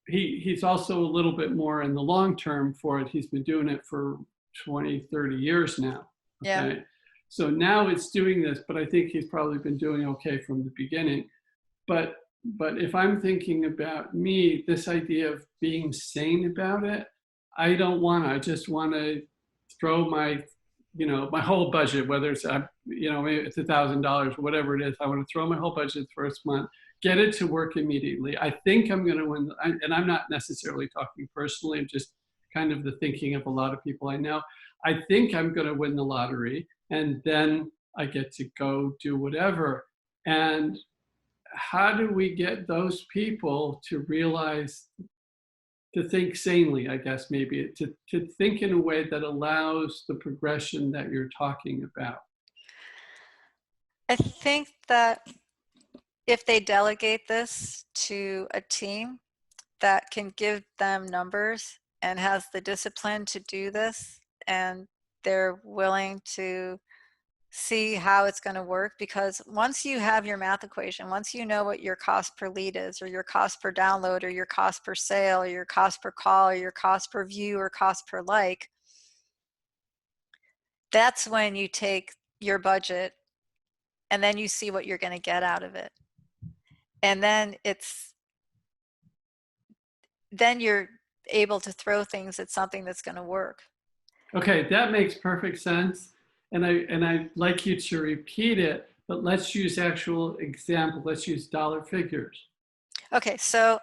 He's also a little bit more in the long term for it. He's been doing it for 20, 30 years now. Okay. Yeah. So now it's doing this, but I think he's probably been doing okay from the beginning. But if I'm thinking about me, this idea of being sane about it, I don't want to. I just want to throw my whole budget, whether it's, it's $1,000 or whatever it is. I want to throw my whole budget the first month, get it to work immediately. I think I'm going to win. And I'm not necessarily talking personally, I'm just kind of the thinking of a lot of people I know. I think I'm going to win the lottery, and then I get to go do whatever. And how do we get those people to realize, to think sanely, I guess, maybe, to think in a way that allows the progression that you're talking about? I think that if they delegate this to a team that can give them numbers and has the discipline to do this, and they're willing to see how it's going to work, because once you have your math equation, once you know what your cost per lead is, or your cost per download, or your cost per sale, or your cost per call, or your cost per view, or cost per like, that's when you take your budget and then you see what you're going to get out of it. And then you're able to throw things at something that's going to work. Okay, that makes perfect sense. And I'd like you to repeat it, but let's use actual example. Let's use dollar figures. Okay, so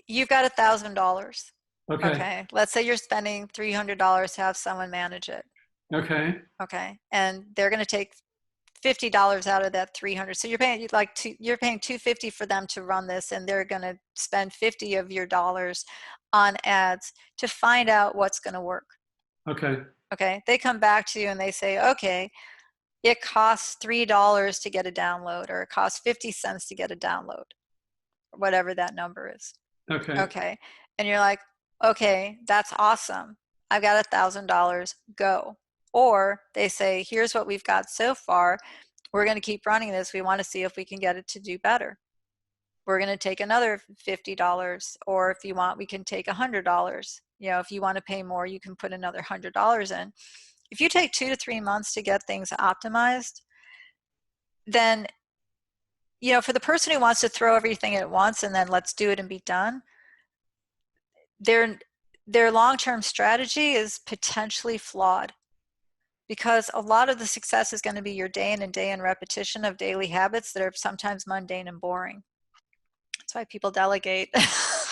you've got $1,000. Okay. Let's say you're spending $300 to have someone manage it. Okay. Okay. And they're going to take $50 out of that $300. So you're paying $250 for them to run this, and they're going to spend $50 of your dollars on ads to find out what's going to work. Okay. Okay. They come back to you and they say, okay, it costs $3 to get a download, or it costs 50 cents to get a download, or whatever that number is. Okay. Okay. And you're like, okay, that's awesome. I've got $1,000, go. Or they say, here's what we've got so far. We're going to keep running this. We want to see if we can get it to do better. We're going to take another $50, or if you want, we can take $100. If you want to pay more, you can put another $100 in. If you take 2 to 3 months to get things optimized, then, for the person who wants to throw everything at once and then let's do it and be done, their long-term strategy is potentially flawed, because a lot of the success is going to be your day in and day in repetition of daily habits that are sometimes mundane and boring. That's why people delegate.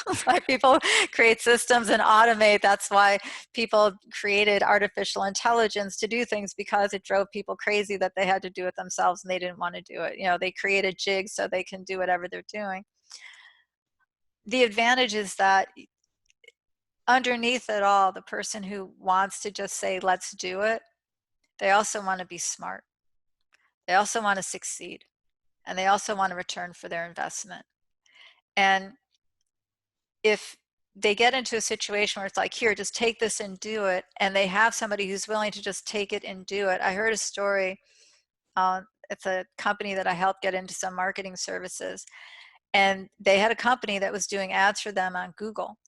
That's why people create systems and automate. That's why people created artificial intelligence to do things, because it drove people crazy that they had to do it themselves and they didn't want to do it. You know, they created jigs so they can do whatever they're doing. The advantage is that underneath it all, the person who wants to just say, let's do it, they also want to be smart. They also want to succeed. And they also want a return for their investment. And if they get into a situation where it's like, here, just take this and do it, and they have somebody who's willing to just take it and do it. I heard a story. It's a company that I helped get into some marketing services. And they had a company that was doing ads for them on Google.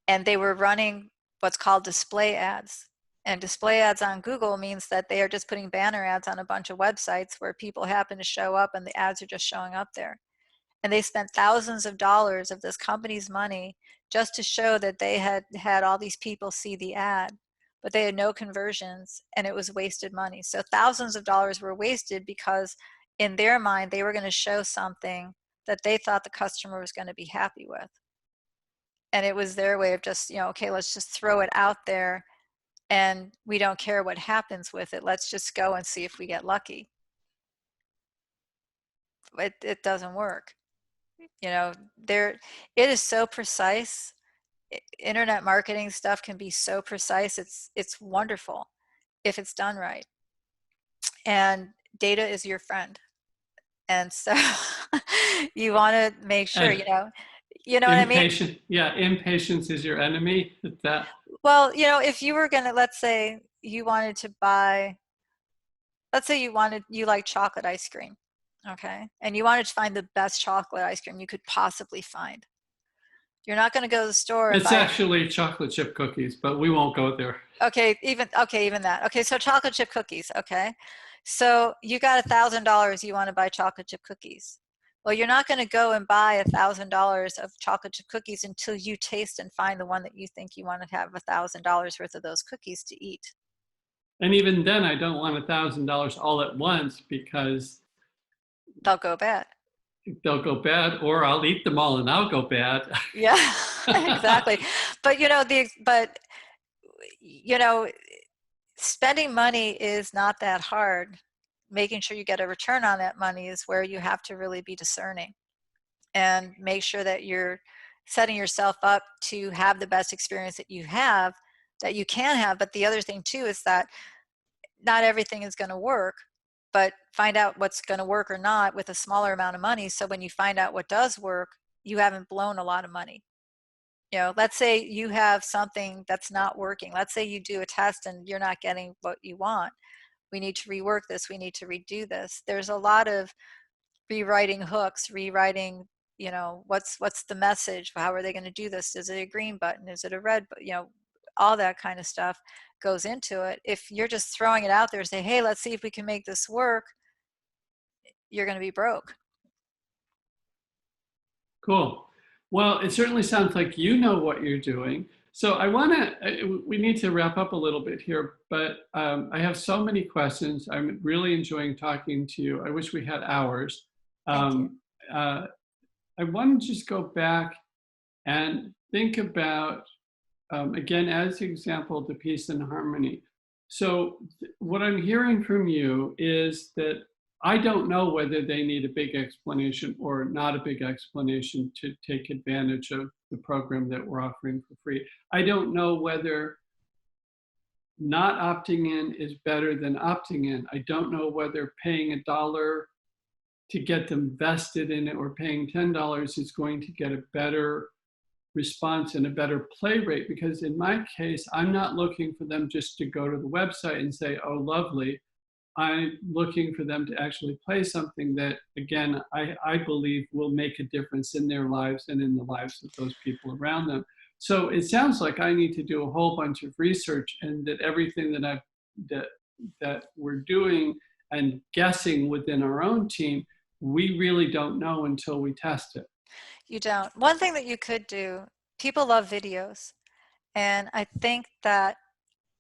And they were running what's called display ads. And display ads on Google means that they are just putting banner ads on a bunch of websites where people happen to show up and the ads are just showing up there. And they spent thousands of dollars of this company's money just to show that they had all these people see the ad, but they had no conversions, and it was wasted money. So thousands of dollars were wasted because in their mind, they were going to show something that they thought the customer was going to be happy with. And it was their way of just, you know, okay, let's just throw it out there and we don't care what happens with it. Let's just go and see if we get lucky. It doesn't work. You know, it is so precise. Internet marketing stuff can be so precise. It's wonderful if it's done right. And data is your friend. And so you want to make sure, And you know what I mean? Yeah, impatience is your enemy. Is that? Well, you know, if you were going to, let's say you wanted to buy, let's say you like chocolate ice cream. Okay. And you wanted to find the best chocolate ice cream you could possibly find. You're not going to go to the store and It's buy. actually chocolate chip cookies, but we won't go there. Okay, even that. Okay, so chocolate chip cookies. Okay, so you got $1,000. You want to buy chocolate chip cookies. Well, you're not going to go and buy $1,000 of chocolate chip cookies until you taste and find the one that you think you want to have $1,000 worth of those cookies to eat. And even then, I don't want $1,000 all at once because They'll go bad. they'll go bad, or I'll eat them all and I'll go bad. Yeah, exactly. But spending money is not that hard. Making sure you get a return on that money is where you have to really be discerning and make sure that you're setting yourself up to have the best experience that you can have. But the other thing too is that not everything is going to work, but find out what's going to work or not with a smaller amount of money. So when you find out what does work, you haven't blown a lot of money. You know, let's say you have something that's not working. Let's say you do a test and you're not getting what you want. We need to rework this. We need to redo this. There's a lot of rewriting hooks, rewriting, you know, what's the message? How are they going to do this? Is it a green button? Is it a red button? You know, all that kind of stuff goes into it. If you're just throwing it out there and say, hey, let's see if we can make this work, you're going to be broke. Cool. Well, it certainly sounds like you know what you're doing. So we need to wrap up a little bit here, but I have so many questions. I'm really enjoying talking to you. I wish we had hours. Thank you. I want to just go back and think about, again, as the example, the peace and harmony. So what I'm hearing from you is that I don't know whether they need a big explanation or not a big explanation to take advantage of the program that we're offering for free. I don't know whether not opting in is better than opting in. I don't know whether paying $1 to get them vested in it or paying $10 is going to get a better response and a better play rate, because in my case, I'm not looking for them just to go to the website and say, oh, lovely. I'm looking for them to actually play something that, again, I believe will make a difference in their lives and in the lives of those people around them. So it sounds like I need to do a whole bunch of research, and that everything that we're doing and guessing within our own team, we really don't know until we test it. You don't. One thing that you could do, people love videos. And I think that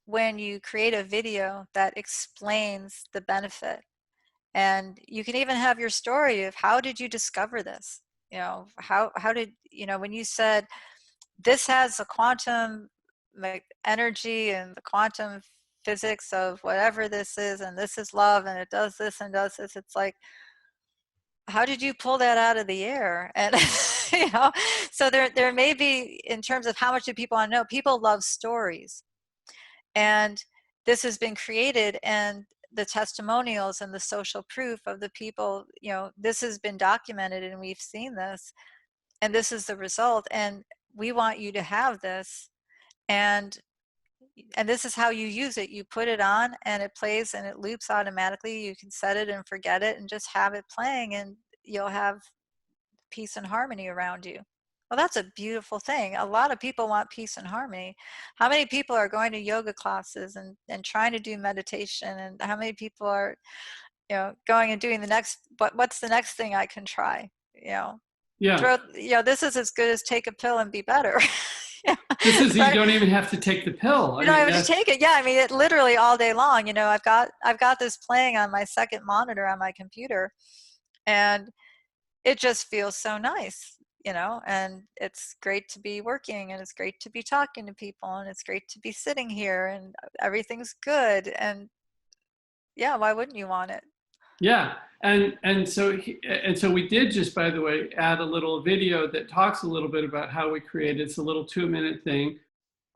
when you create a video that explains the benefit, and you can even have your story of how did you discover this? how did, when you said this has a quantum like energy and the quantum physics of whatever this is, and this is love, and it does this and does this, it's like, how did you pull that out of the air? And so there may be, in terms of how much do people want to know, people love stories, and this has been created, and the testimonials and the social proof of the people, this has been documented, and we've seen this, and this is the result, and we want you to have this, and this is how you use it. You put it on and it plays and it loops automatically. You can set it and forget it and just have it playing, and you'll have peace and harmony around you. Well, that's a beautiful thing. A lot of people want peace and harmony. How many people are going to yoga classes and trying to do meditation? And how many people are, going and doing the next, what's the next thing I can try? Yeah. This is as good as take a pill and be better. This is, you don't even have to take the pill. You don't have to take it. Yeah, I mean, it literally all day long. I've got this playing on my second monitor on my computer, and it just feels so nice, and it's great to be working, and it's great to be talking to people, and it's great to be sitting here, and everything's good. And yeah, why wouldn't you want it? Yeah, and so we did just, by the way, add a little video that talks a little bit about how we created. It's a little 2-minute thing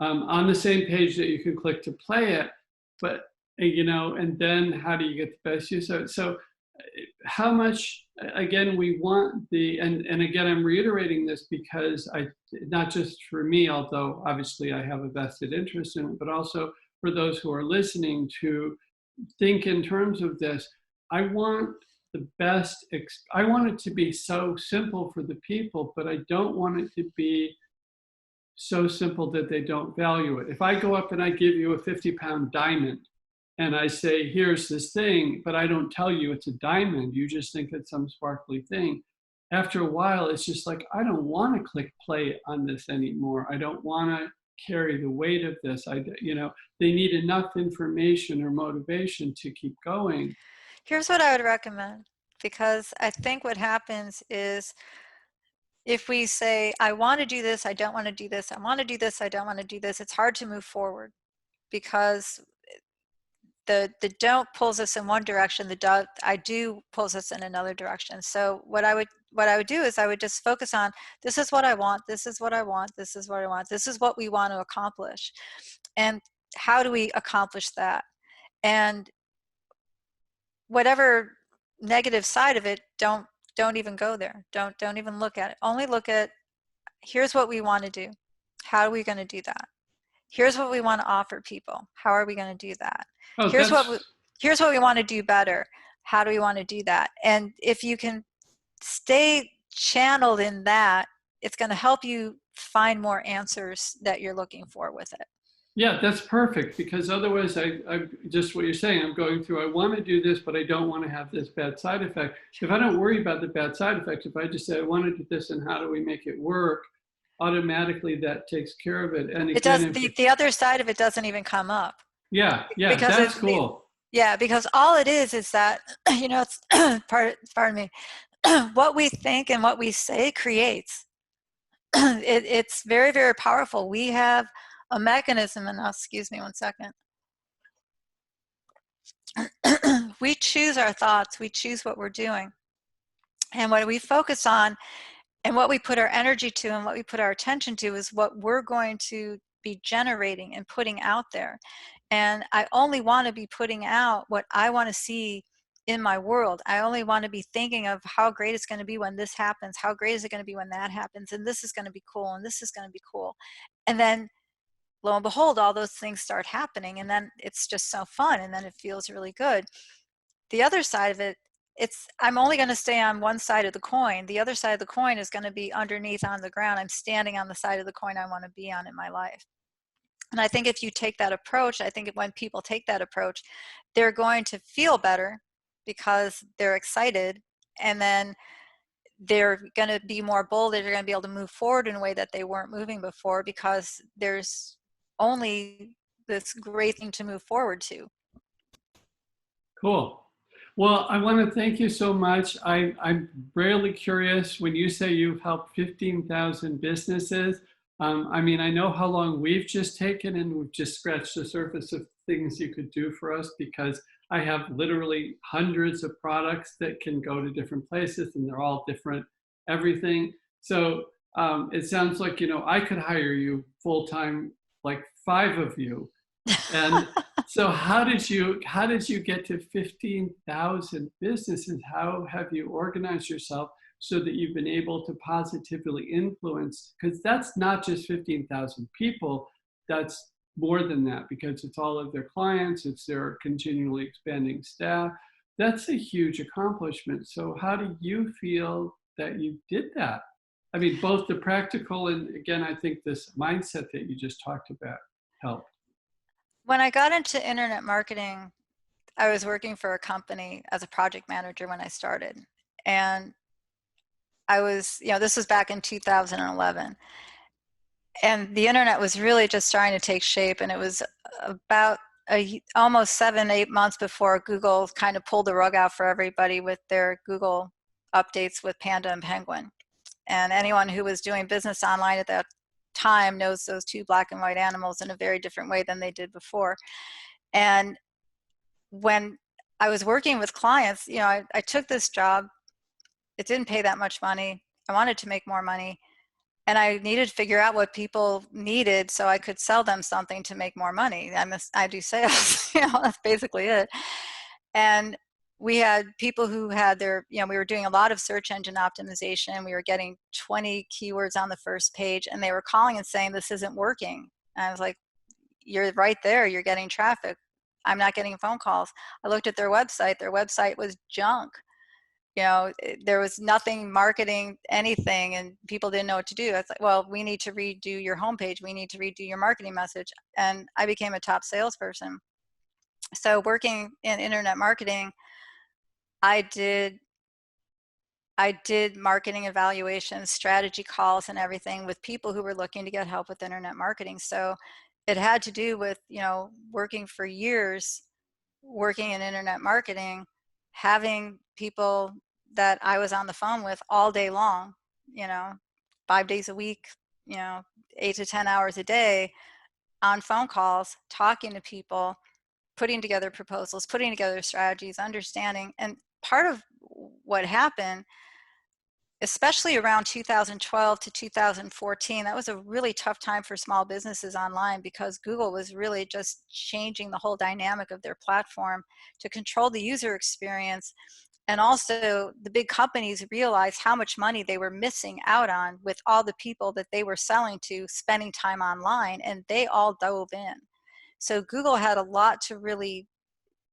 on the same page that you can click to play it. But and then how do you get the best use of it? So how much, again, we want and again, I'm reiterating this because not just for me, although obviously I have a vested interest in it, but also for those who are listening to think in terms of this. I want the best, I want it to be so simple for the people, but I don't want it to be so simple that they don't value it. If I go up and I give you a 50-pound diamond and I say, here's this thing, but I don't tell you it's a diamond, you just think it's some sparkly thing. After a while, it's just like, I don't want to click play on this anymore. I don't want to carry the weight of this. They need enough information or motivation to keep going. Here's what I would recommend, because I think what happens is if we say, I want to do this, I don't want to do this, I want to do this, I don't want to do this, it's hard to move forward, because the don't pulls us in one direction, the I do pulls us in another direction. So what I would do is I would just focus on, this is what I want, this is what I want, this is what I want, this is what we want to accomplish, and how do we accomplish that? And whatever negative side of it, don't even go there. Don't even look at it. Only look at, here's what we want to do. How are we going to do that? Here's what we want to offer people. How are we going to do that? Here's what we want to do better. How do we want to do that? And if you can stay channeled in that, it's going to help you find more answers that you're looking for with it. Yeah, that's perfect, because otherwise I just what you're saying, I'm going through, I want to do this, but I don't want to have this bad side effect. If I don't worry about the bad side effect, if I just say I want to do this and how do we make it work, automatically that takes care of it. And again, the other side of it doesn't even come up. Yeah, because that's cool. Yeah, because all it is that, it's pardon me, what we think and what we say creates. It's very, very powerful. We have a mechanism in us, excuse me one second. We choose our thoughts, we choose what we're doing. And what we focus on and what we put our energy to and what we put our attention to is what we're going to be generating and putting out there. And I only want to be putting out what I want to see in my world. I only want to be thinking of how great it's going to be when this happens, how great is it going to be when that happens, and this is going to be cool, and this is going to be cool. And then lo and behold, all those things start happening, and then it's just so fun, and then it feels really good. The other side of it, I'm only going to stay on one side of the coin. The other side of the coin is going to be underneath on the ground. I'm standing on the side of the coin I want to be on in my life. And I think if you take that approach, I think when people take that approach, they're going to feel better because they're excited, and then they're going to be more bold. They're going to be able to move forward in a way that they weren't moving before, because there's only this great thing to move forward to. Cool. Well, I want to thank you so much. I'm really curious when you say you've helped 15,000 businesses. I mean, I know how long we've just taken and we've just scratched the surface of things you could do for us because I have literally hundreds of products that can go to different places and they're all different, everything. So it sounds like, I could hire you full time, like 5 of you. And so how did you get to 15,000 businesses? How have you organized yourself so that you've been able to positively influence? Because that's not just 15,000 people, that's more than that because it's all of their clients, it's their continually expanding staff. That's a huge accomplishment. So how do you feel that you did that? I mean, both the practical and again, I think this mindset that you just talked about helped. When I got into internet marketing, I was working for a company as a project manager when I started. And I was, this was back in 2011. And the internet was really just starting to take shape. And it was about almost 7, 8 months before Google kind of pulled the rug out for everybody with their Google updates with Panda and Penguin. And anyone who was doing business online at that time knows those two black and white animals in a very different way than they did before. And when I was working with clients, I took this job. It didn't pay that much money. I wanted to make more money. And I needed to figure out what people needed so I could sell them something to make more money. I do sales, that's basically it. And we had people who had we were doing a lot of search engine optimization. We were getting 20 keywords on the first page and they were calling and saying, this isn't working. And I was like, you're right there. You're getting traffic. I'm not getting phone calls. I looked at their website. Their website was junk. There was nothing marketing anything and people didn't know what to do. I was like, well, we need to redo your homepage. We need to redo your marketing message. And I became a top salesperson. So working in internet marketing, I did marketing evaluations, strategy calls and everything with people who were looking to get help with internet marketing. So it had to do with, working for years, working in internet marketing, having people that I was on the phone with all day long, 5 days a week, 8 to 10 hours a day on phone calls, talking to people, putting together proposals, putting together strategies, understanding. And part of what happened, especially around 2012 to 2014, that was a really tough time for small businesses online because Google was really just changing the whole dynamic of their platform to control the user experience. And also the big companies realized how much money they were missing out on with all the people that they were selling to spending time online, and they all dove in. So Google had a lot to really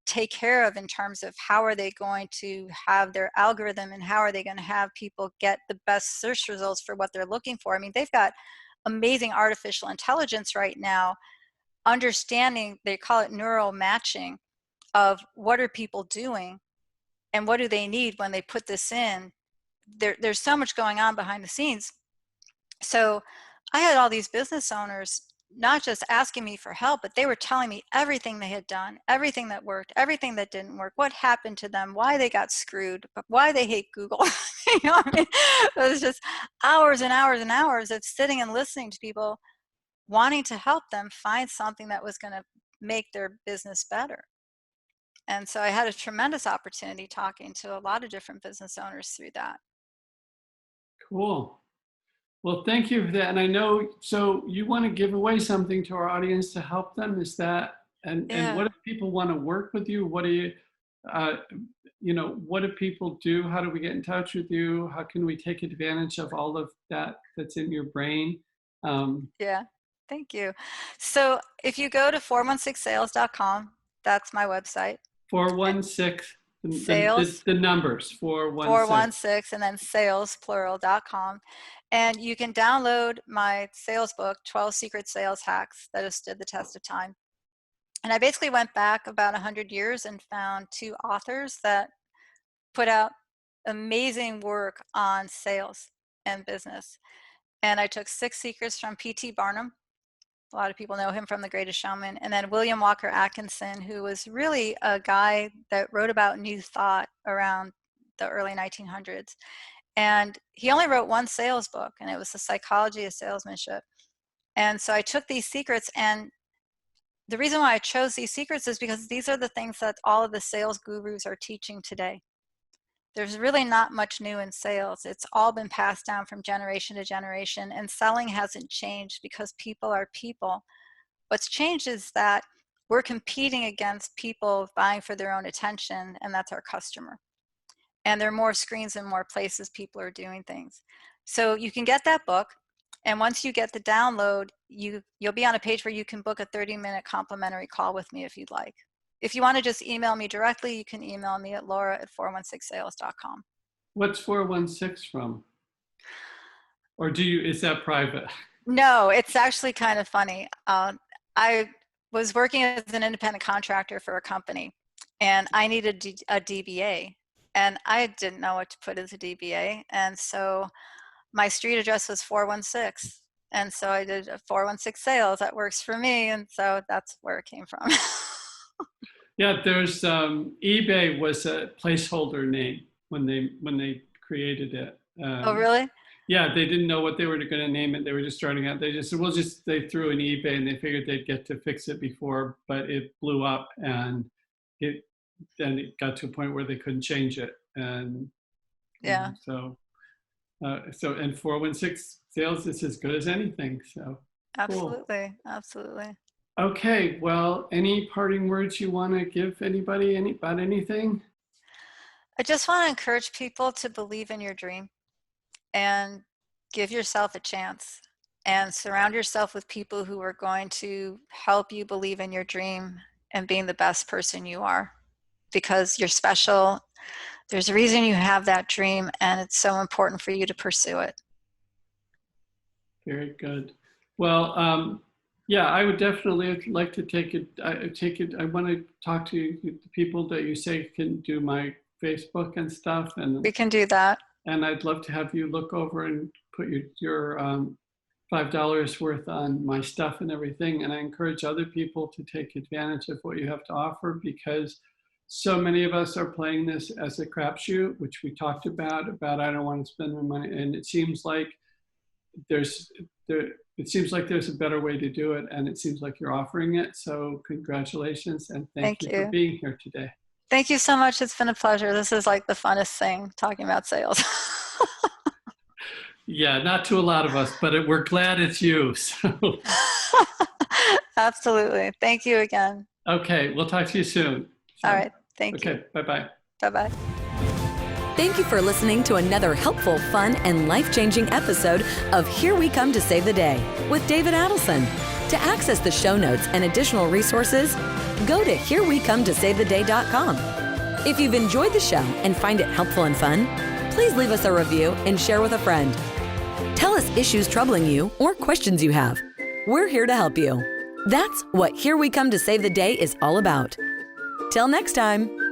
take care of in terms of how are they going to have their algorithm and how are they going to have people get the best search results for what they're looking for. I mean, they've got amazing artificial intelligence right now, understanding, they call it neural matching, of what are people doing and what do they need when they put this in. There's so much going on behind the scenes. So I had all these business owners not just asking me for help, but they were telling me everything they had done, everything that worked, everything that didn't work, what happened to them, why they got screwed, but why they hate Google. It was just hours and hours and hours of sitting and listening to people wanting to help them find something that was going to make their business better. And so I had a tremendous opportunity talking to a lot of different business owners through that. Cool. Well, thank you for that. And I know, so you want to give away something to our audience to help them? Is that, and what if people want to work with you? What do you, what do people do? How do we get in touch with you? How can we take advantage of all of that that's in your brain? Yeah, thank you. So if you go to 416sales.com, that's my website. 416, Sales, the numbers, 416. 416, and then sales, plural.com. And you can download my sales book, 12 Secret Sales Hacks that have stood the test of time. And I basically went back about 100 years and found 2 authors that put out amazing work on sales and business. And I took 6 secrets from P.T. Barnum, A lot of people know him from The Greatest Showman. And then William Walker Atkinson, who was really a guy that wrote about New Thought around the early 1900s. And he only wrote one sales book, and it was The Psychology of Salesmanship. And so I took these secrets, and the reason why I chose these secrets is because these are the things that all of the sales gurus are teaching today. There's really not much new in sales. It's all been passed down from generation to generation, and selling hasn't changed because people are people. What's changed is that we're competing against people vying for their own attention, and that's our customer. And there are more screens and more places people are doing things. So you can get that book, and once you get the download, you'll be on a page where you can book a 30-minute complimentary call with me if you'd like. If you want to just email me directly, you can email me at laura@416sales.com. What's 416 from? Or is that private? No, it's actually kind of funny. I was working as an independent contractor for a company, and I needed a DBA, and I didn't know what to put as a DBA. And so my street address was 416. And so I did a 416 sales. That works for me. And so that's where it came from. Yeah, there's eBay was a placeholder name when they created it. Oh, really? Yeah, they didn't know what they were going to name it. They were just starting out. They just said, they threw in eBay, and they figured they'd get to fix it before, but it blew up, and it got to a point where they couldn't change it. And yeah. And 416 sales is as good as anything. So absolutely, cool. Absolutely. Okay, well, any parting words you want to give anybody about anything? I just want to encourage people to believe in your dream and give yourself a chance, and surround yourself with people who are going to help you believe in your dream and being the best person you are, because you're special. There's a reason you have that dream, and it's so important for you to pursue it. Very good. Well, yeah, I would definitely like to take it. I want to talk to the people that you say can do my Facebook and stuff, and we can do that. And I'd love to have you look over and put your $5 worth on my stuff and everything. And I encourage other people to take advantage of what you have to offer, because so many of us are playing this as a crapshoot, which we talked about I don't want to spend my money, and it seems like there's a better way to do it, and it seems like you're offering it. So congratulations, and thank you for being here today. Thank you so much. It's been a pleasure. This is like the funnest thing, talking about sales. Yeah, not to a lot of us, but we're glad it's you. So. Absolutely. Thank you again. Okay, we'll talk to you soon. All right. Thank you. Okay, bye-bye. Bye-bye. Thank you for listening to another helpful, fun, and life-changing episode of Here We Come to Save the Day with David Adelson. To access the show notes and additional resources, go to herewecometosavetheday.com. If you've enjoyed the show and find it helpful and fun, please leave us a review and share with a friend. Tell us issues troubling you or questions you have. We're here to help you. That's what Here We Come to Save the Day is all about. Till next time.